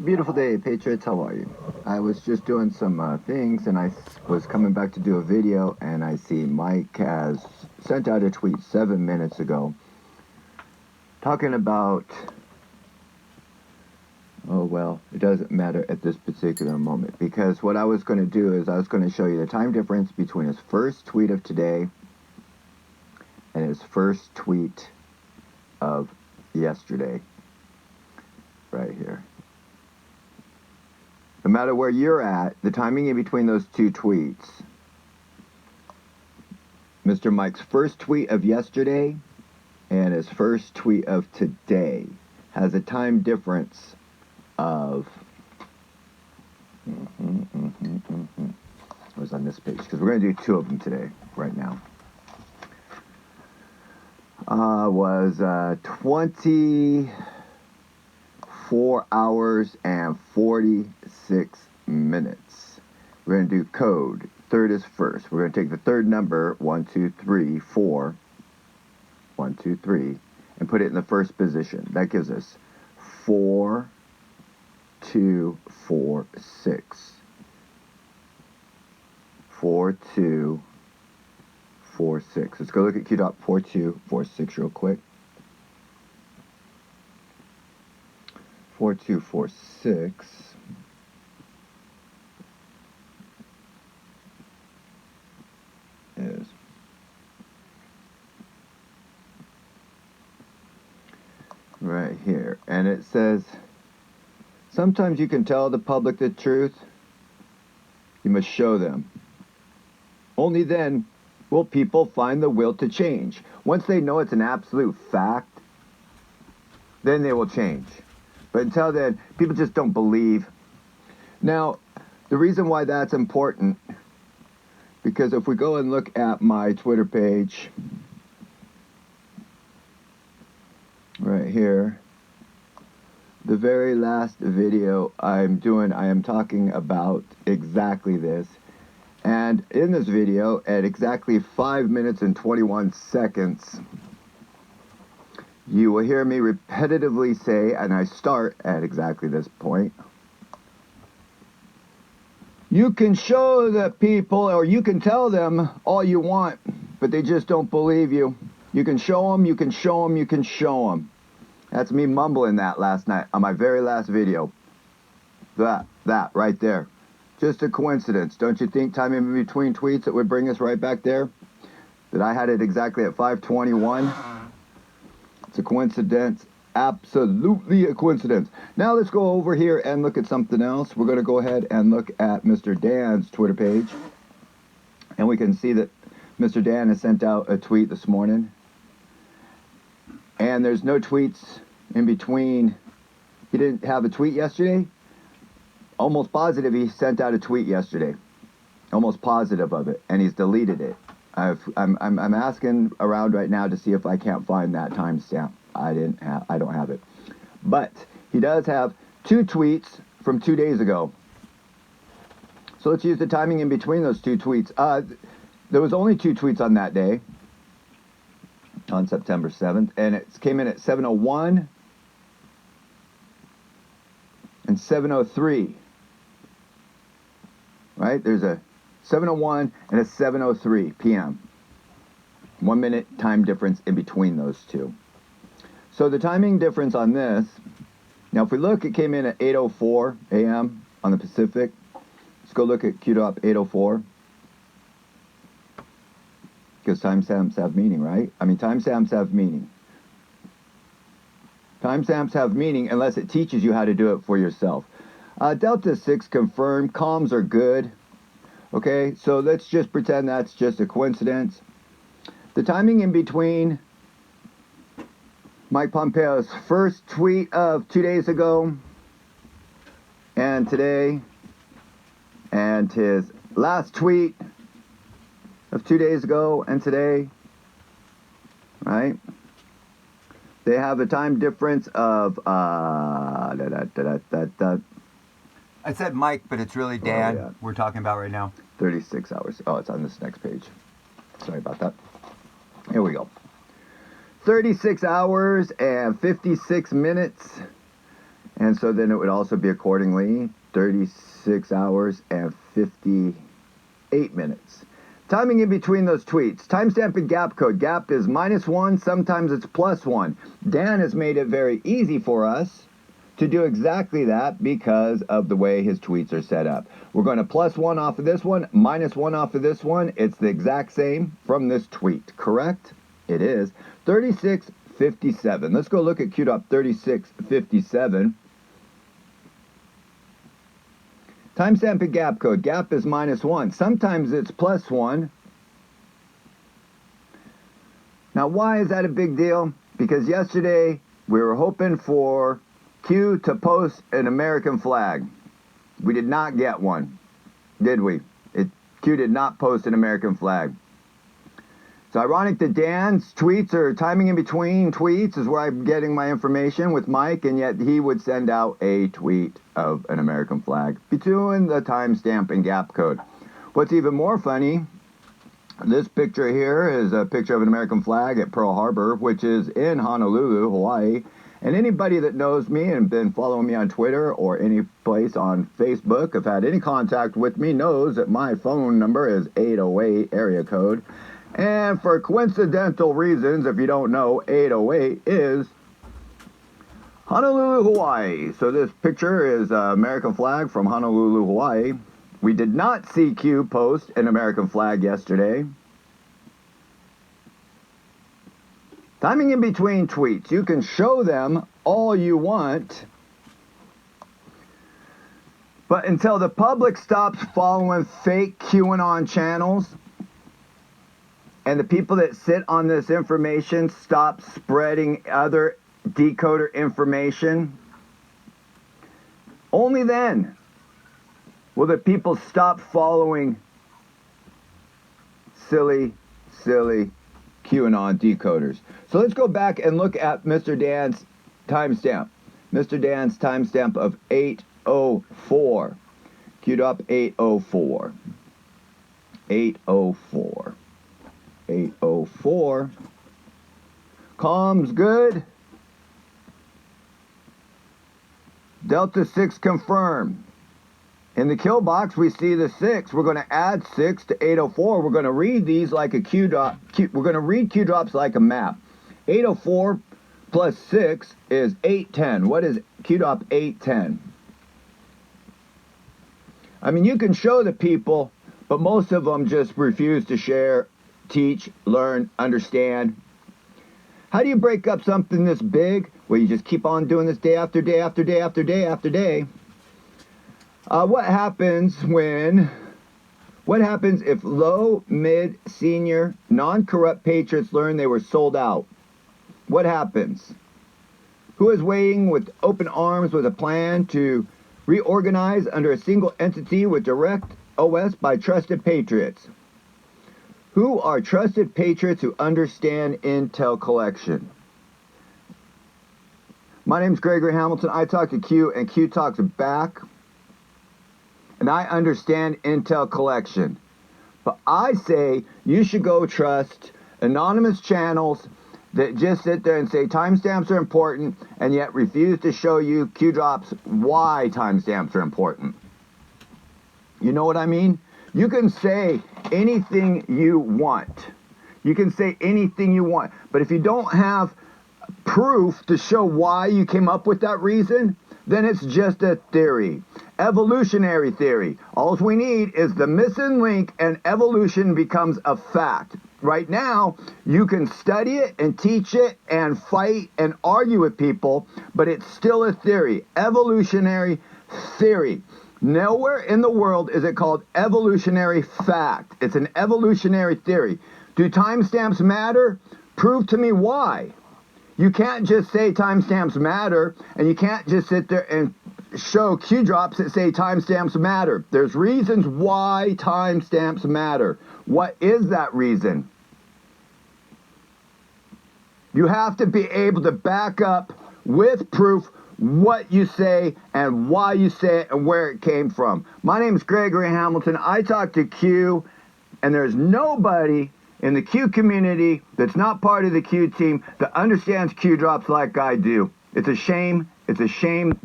Beautiful day, Patriots. How are you? I was just doing some things, and I was coming back to do a video, and I see Mike has sent out a tweet 7 minutes ago talking about, oh, well, it doesn't matter at this particular moment, because what I was going to do is I was going to show you the time difference between his first tweet of today and his first tweet of yesterday, right here. No matter where you're at, the timing in between those two tweets, Mr. Mike's first tweet of yesterday and his first tweet of today has a time difference of, it was on this page, because we're going to do two of them today, right now. Was 24 hours and 46 minutes. We're going to do code. Third is first. We're going to take the third number, 1, 2, 3, 4, 1, 2, 3, and put it in the first position. That gives us 4, 2, 4, 6. 4, 2, 4, 6. Let's go look at Q.4246 real quick. 4246 is right here, and it says, sometimes you can tell the public the truth, you must show them. Only then will people find the will to change. Once they know it's an absolute fact, then they will change. But until then, people just don't believe. Now, the reason why that's important, because if we go and look at my Twitter page, right here, the very last video I am talking about exactly this. And in this video, at exactly 5 minutes and 21 seconds, you will hear me repetitively say, and I start at exactly this point, you can show the people, or you can tell them all you want, but they just don't believe you. You can show them, you can show them, you can show them. That's me mumbling that last night on my very last video. That right there. Just a coincidence. Don't you think time in between tweets it would bring us right back there? That I had it exactly at 5:21? It's a coincidence. Absolutely a coincidence. Now let's go over here and look at something else. We're going to go ahead and look at Mr. Dan's Twitter page. And we can see that Mr. Dan has sent out a tweet this morning. And there's no tweets in between. He didn't have a tweet yesterday. Almost positive he sent out a tweet yesterday. Almost positive of it. And he's deleted it. I'm asking around right now to see if I can't find that timestamp. I don't have it. But he does have two tweets from 2 days ago. So let's use the timing in between those two tweets. There was only two tweets on that day, on September 7th, and it came in at 7:01 and 7:03. Right? There's a 7:01 and a 7:03 p.m. 1 minute time difference in between those two. So the timing difference on this, now if we look, it came in at 8:04 a.m. on the Pacific. Let's go look at Q-Dop 8:04. Because timestamps have meaning, right? I mean, timestamps have meaning. Timestamps have meaning unless it teaches you how to do it for yourself. Delta 6 confirmed. Comms are good. Okay, so let's just pretend that's just a coincidence. The timing in between Mike Pompeo's first tweet of 2 days ago and today, and his last tweet of 2 days ago and today, right? They have a time difference of, I said Mike, but it's really Dan yeah. we're talking about right now. 36 hours. Oh, it's on this next page. Sorry about that. Here we go. 36 hours and 56 minutes And so then it would also be accordingly 36 hours and 58 minutes. Timing in between those tweets. Timestamp and gap code. Gap is -1, sometimes it's +1. Dan has made it very easy for us to do exactly that because of the way his tweets are set up. We're going to +1 off of this one, -1 off of this one. It's the exact same from this tweet, correct? It is. 3657. Let's go look at QDOP 3657. Timestamp and gap code. Gap is -1. Sometimes it's +1. Now, why is that a big deal? Because yesterday we were hoping for Q to post an American flag. We did not get one, did we? Q did not post an American flag. It's ironic that Dan's tweets are timing in between tweets is where I'm getting my information with Mike, and yet he would send out a tweet of an American flag between the timestamp and gap code. What's even more funny, this picture here is a picture of an American flag at Pearl Harbor, which is in Honolulu, Hawaii. And anybody that knows me and been following me on Twitter or any place on Facebook, have had any contact with me, knows that my phone number is 808 area code. And for coincidental reasons, if you don't know, 808 is Honolulu, Hawaii. So this picture is an American flag from Honolulu, Hawaii. We did not see Q post an American flag yesterday. Timing in between tweets. You can show them all you want, but until the public stops following fake QAnon channels, and the people that sit on this information stop spreading other decoder information, only then will the people stop following silly QAnon decoders. So let's go back and look at Mr. Dan's timestamp. Mr. Dan's timestamp of 8:04. QDOP 8:04. 8:04. 8:04. Comms good. Delta 6 confirmed. In the kill box, we see the 6. We're going to add 6 to 8:04. We're going to read these like a QDOP. We're going to read QDOPs like a map. 8:04 plus 6 is 810. What is QDOP 810? I mean, you can show the people, but most of them just refuse to share, teach, learn, understand. How do you break up something this big? Well, you just keep on doing this day after day after day after day after day. What happens if low, mid, senior, non-corrupt patriots learn they were sold out? What happens? Who is waiting with open arms with a plan to reorganize under a single entity with direct OS by trusted patriots? Who are trusted patriots who understand intel collection? My name is Gregory Hamilton. I talk to Q, and Q talks back. And I understand intel collection. But I say you should go trust anonymous channels that just sit there and say timestamps are important and yet refuse to show you QDOPs why timestamps are important. You know what I mean? You can say anything you want. You can say anything you want. But if you don't have proof to show why you came up with that reason, then it's just a theory. Evolutionary theory. All we need is the missing link and evolution becomes a fact. Right now, you can study it and teach it and fight and argue with people, but it's still a theory. Evolutionary theory. Nowhere in the world is it called evolutionary fact. It's an evolutionary theory. Do timestamps matter? Prove to me why. You can't just say timestamps matter, and you can't just sit there and show QDOPs that say timestamps matter. There's reasons why timestamps matter. What is that reason? You have to be able to back up with proof what you say and why you say it and where it came from. My name is Gregory Hamilton. I talk to Q, and there's nobody in the Q community that's not part of the Q team that understands QDOPs like I do. It's a shame. It's a shame.